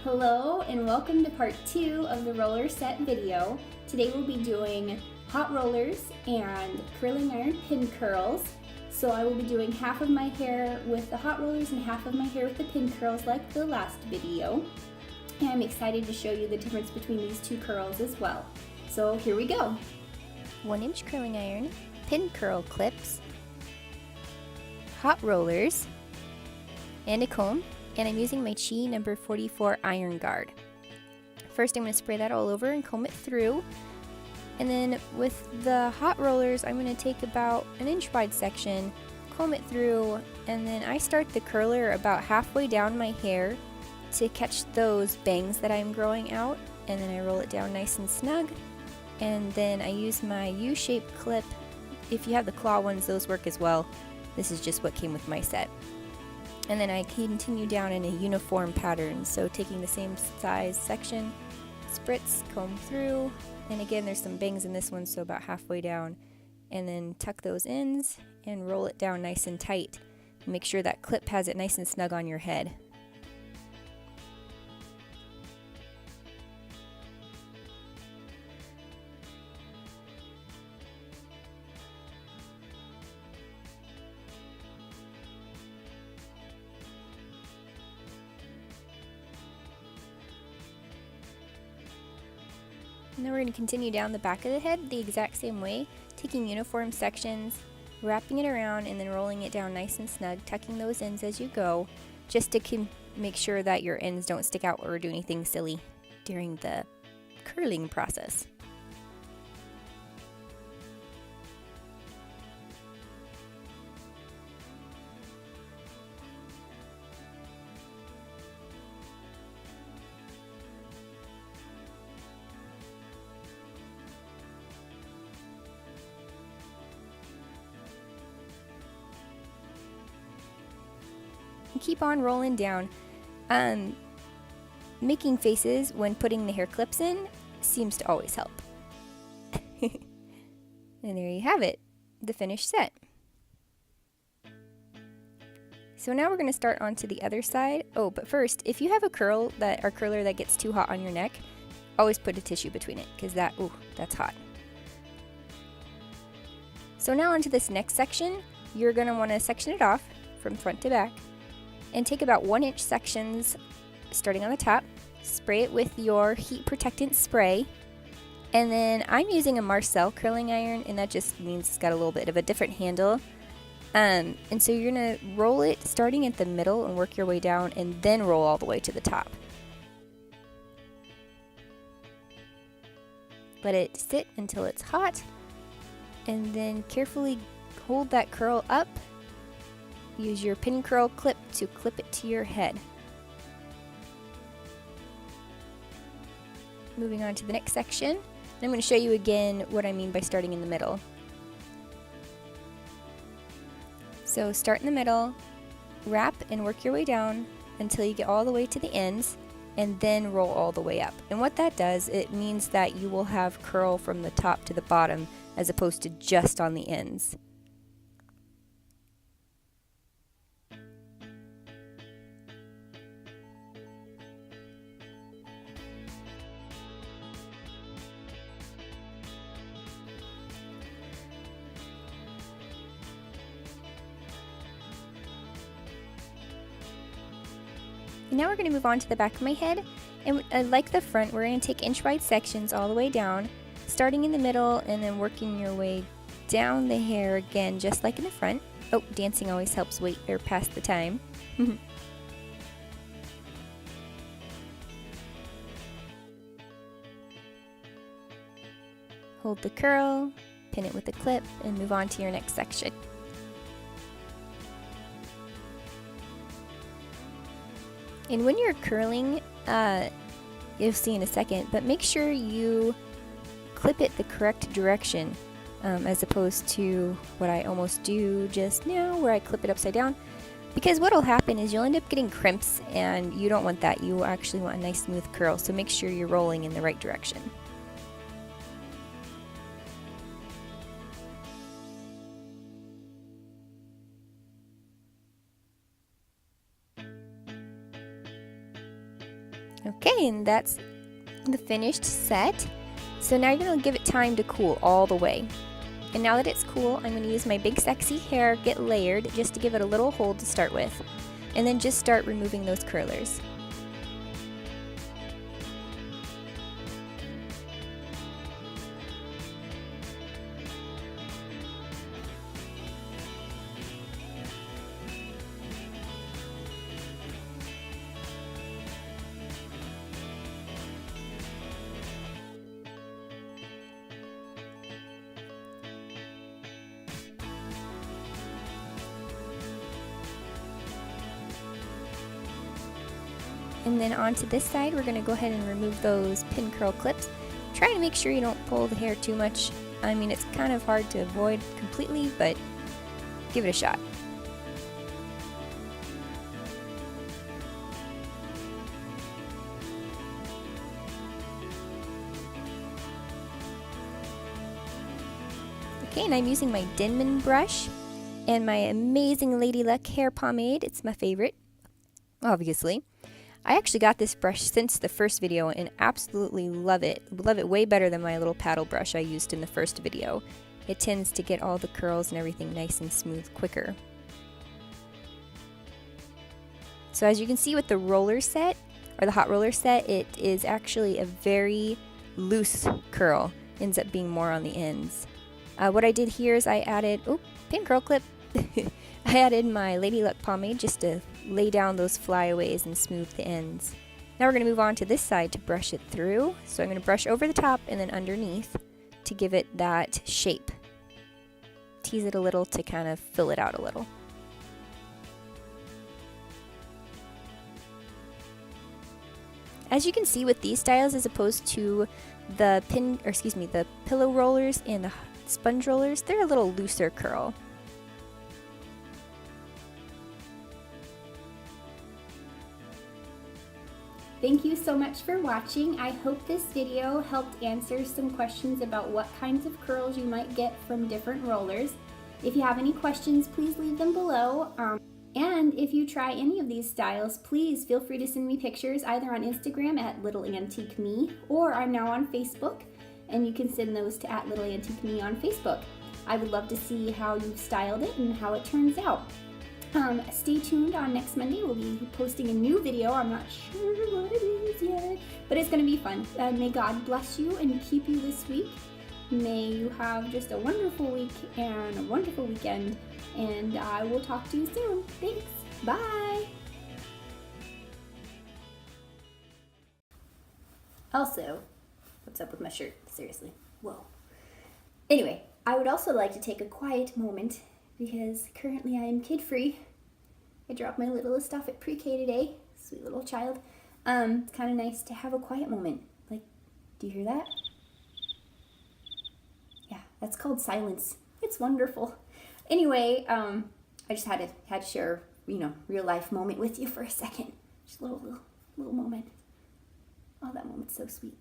Hello and welcome to part 2 of the roller set video. Today we'll be doing hot rollers and curling iron pin curls. So I will be doing half of my hair with the hot rollers and half of my hair with the pin curls like the last video. And I'm excited to show you the difference between these two curls as well. So here we go. 1-inch curling iron, pin curl clips, hot rollers, and a comb. And I'm using my Chi number 44 iron guard. First I'm going to spray that all over and comb it through. And then with the hot rollers, I'm going to take about an inch wide section, comb it through, and then I start the curler about halfway down my hair to catch those bangs that I'm growing out, and then I roll it down nice and snug. And then I use my U-shaped clip. If you have the claw ones, those work as well. This is just what came with my set. And then I continue down in a uniform pattern, so taking the same size section, spritz, comb through, and again there's some bangs in this one, so about halfway down, and then tuck those ends and roll it down nice and tight. Make sure that clip has it nice and snug on your head. And then we're going to continue down the back of the head the exact same way, taking uniform sections, wrapping it around, and then rolling it down nice and snug, tucking those ends as you go, just to make sure that your ends don't stick out or do anything silly during the curling process. Keep on rolling down. Making faces when putting the hair clips in seems to always help. And there you have it, the finished set. So now we're going to start onto the other side. Oh, but first, if you have a curler that gets too hot on your neck, always put a tissue between it, because that's hot. So now onto this next section, you're going to want to section it off from front to back. And take about 1-inch sections starting on the top, spray it with your heat protectant spray, and then I'm using a Marcel curling iron, and that just means it's got a little bit of a different handle. And so you're going to roll it starting at the middle and work your way down, and then roll all the way to the top. Let it sit until it's hot, and then carefully hold that curl up. Use your pin curl clip to clip it to your head. Moving on to the next section, I'm going to show you again what I mean by starting in the middle. So start in the middle, wrap and work your way down until you get all the way to the ends, and then roll all the way up. And what that does, it means that you will have curl from the top to the bottom as opposed to just on the ends. Now we're going to move on to the back of my head, and like the front, we're going to take inch-wide sections all the way down, starting in the middle and then working your way down the hair again, just like in the front. Oh, dancing always helps pass the time. Hold the curl, pin it with a clip, and move on to your next section. And when you're curling, you'll see in a second, but make sure you clip it the correct direction, as opposed to what I almost do just now, where I clip it upside down. Because what will happen is you'll end up getting crimps, and you don't want that. You actually want a nice smooth curl, so make sure you're rolling in the right direction. Okay, and that's the finished set. So now you're going to give it time to cool all the way. And now that it's cool, I'm going to use my big sexy hair, get layered, just to give it a little hold to start with. And then just start removing those curlers. And then onto this side, we're going to go ahead and remove those pin curl clips. Try to make sure you don't pull the hair too much. I mean, it's kind of hard to avoid completely, but give it a shot. Okay, and I'm using my Denman brush and my amazing Lady Luck hair pomade. It's my favorite, obviously. I actually got this brush since the first video and absolutely love it. Love it way better than my little paddle brush I used in the first video. It tends to get all the curls and everything nice and smooth quicker. So as you can see with the roller set, or the hot roller set, it is actually a very loose curl. Ends up being more on the ends. What I did here is I added, pin curl clip. I added my Lady Luck pomade just to lay down those flyaways and smooth the ends. Now we're going to move on to this side to brush it through. So I'm going to brush over the top and then underneath to give it that shape. Tease it a little to kind of fill it out a little. As you can see with these styles, as opposed to the the pillow rollers and the sponge rollers, they're a little looser curl. Thank you so much for watching. I hope this video helped answer some questions about what kinds of curls you might get from different rollers. If you have any questions, please leave them below. And if you try any of these styles, please feel free to send me pictures either on Instagram at @littleantiqueme, or I'm now on Facebook, and you can send those to @littleantiqueme on Facebook. I would love to see how you've styled it and how it turns out. Stay tuned. On next Monday we'll be posting a new video. I'm not sure what it is yet, but it's going to be fun. May God bless you and keep you this week. May you have just a wonderful week and a wonderful weekend, and I will talk to you soon. Thanks. Bye. Also, what's up with my shirt? Seriously. Whoa. Anyway, I would also like to take a quiet moment because currently I am kid-free. I dropped my littlest off at pre-K today. Sweet little child. It's kind of nice to have a quiet moment. Like, do you hear that? Yeah, that's called silence. It's wonderful. Anyway, I just had to share, real life moment with you for a second. Just a little moment. Oh, that moment's so sweet.